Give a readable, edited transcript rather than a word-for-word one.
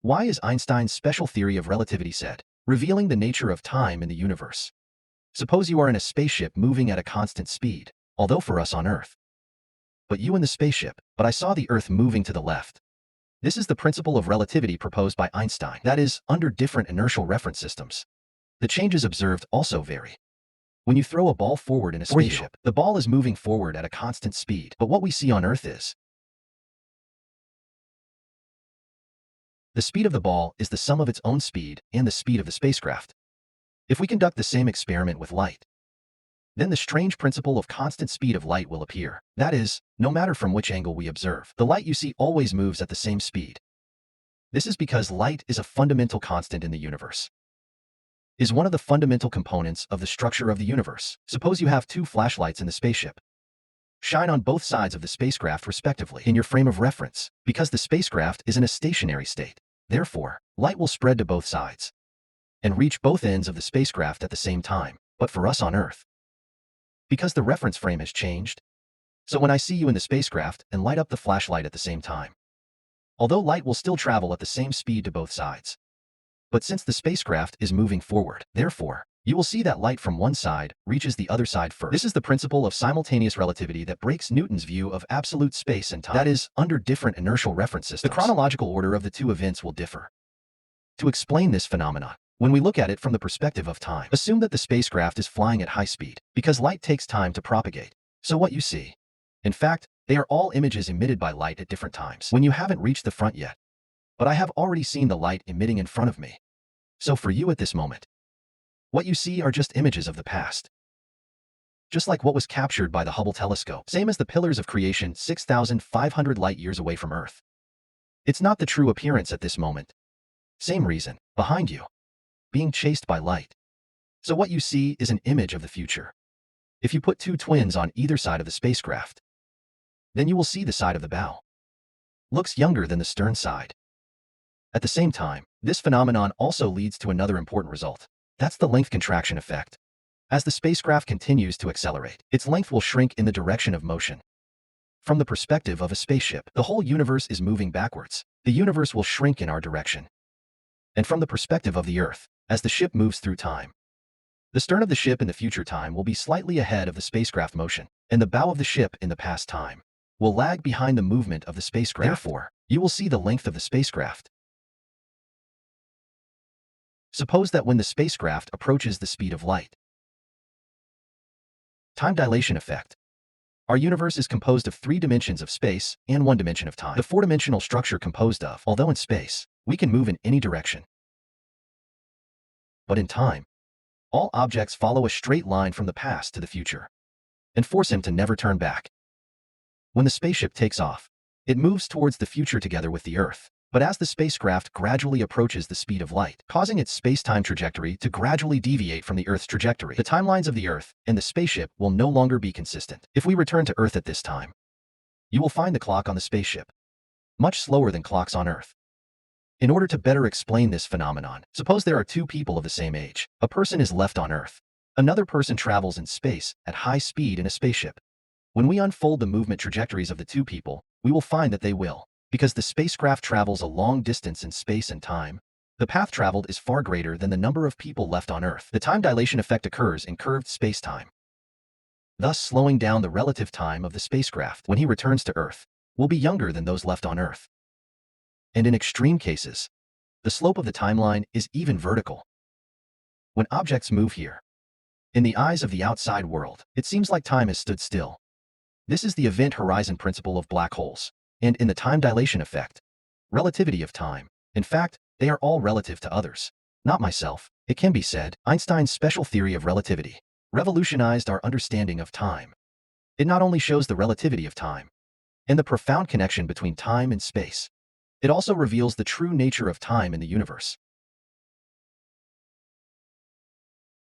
Why is Einstein's special theory of relativity said, revealing the nature of time in the universe? Suppose you are in a spaceship moving at a constant speed, although for us on Earth. But you in the spaceship, but I saw the Earth moving to the left. This is the principle of relativity proposed by Einstein, that is, under different inertial reference systems. The changes observed also vary. When you throw a ball forward in a spaceship, the ball is moving forward at a constant speed, but what we see on Earth is the speed of the ball is the sum of its own speed and the speed of the spacecraft. If we conduct the same experiment with light, then the strange principle of constant speed of light will appear. That is, no matter from which angle we observe, the light you see always moves at the same speed. This is because light is a fundamental constant in the universe. Is one of the fundamental components of the structure of the universe. Suppose you have two flashlights in the spaceship. Shine on both sides of the spacecraft respectively in your frame of reference, because the spacecraft is in a stationary state. Therefore, light will spread to both sides and reach both ends of the spacecraft at the same time, but for us on Earth, because the reference frame has changed. So when I see you in the spacecraft and light up the flashlight at the same time, although light will still travel at the same speed to both sides, but since the spacecraft is moving forward, therefore, you will see that light from one side reaches the other side first. This is the principle of simultaneous relativity that breaks Newton's view of absolute space and time. That is, under different inertial reference systems, the chronological order of the two events will differ. To explain this phenomenon, when we look at it from the perspective of time, assume that the spacecraft is flying at high speed, because light takes time to propagate. So what you see, in fact, they are all images emitted by light at different times when you haven't reached the front yet. But I have already seen the light emitting in front of me. So for you at this moment, what you see are just images of the past. Just like what was captured by the Hubble telescope, same as the pillars of creation 6,500 light years away from Earth. It's not the true appearance at this moment. Same reason, behind you, being chased by light. So what you see is an image of the future. If you put two twins on either side of the spacecraft, then you will see the side of the bow looks younger than the stern side. At the same time, this phenomenon also leads to another important result. That's the length contraction effect. As the spacecraft continues to accelerate, its length will shrink in the direction of motion. From the perspective of a spaceship, the whole universe is moving backwards. The universe will shrink in our direction. And from the perspective of the Earth, as the ship moves through time, the stern of the ship in the future time will be slightly ahead of the spacecraft motion, and the bow of the ship in the past time will lag behind the movement of the spacecraft. Therefore, you will see the length of the spacecraft. Suppose that when the spacecraft approaches the speed of light, time dilation effect. Our universe is composed of 3 dimensions of space and 1 dimension of time. The 4-dimensional structure composed of, although in space, we can move in any direction. But in time, all objects follow a straight line from the past to the future and force him to never turn back. When the spaceship takes off, it moves towards the future together with the Earth. But as the spacecraft gradually approaches the speed of light, causing its space-time trajectory to gradually deviate from the Earth's trajectory, the timelines of the Earth and the spaceship will no longer be consistent. If we return to Earth at this time, you will find the clock on the spaceship much slower than clocks on Earth. In order to better explain this phenomenon, suppose there are 2 people of the same age. A person is left on Earth. Another person travels in space at high speed in a spaceship. When we unfold the movement trajectories of the 2 people, we will find that they will. Because the spacecraft travels a long distance in space and time, the path traveled is far greater than the number of people left on Earth. The time dilation effect occurs in curved space-time, thus slowing down the relative time of the spacecraft when he returns to Earth will be younger than those left on Earth. And in extreme cases, the slope of the timeline is even vertical. When objects move here, in the eyes of the outside world, it seems like time has stood still. This is the event horizon principle of black holes. And in the time dilation effect, relativity of time, in fact, they are all relative to others, not myself. It can be said, Einstein's special theory of relativity revolutionized our understanding of time. It not only shows the relativity of time and the profound connection between time and space, it also reveals the true nature of time in the universe.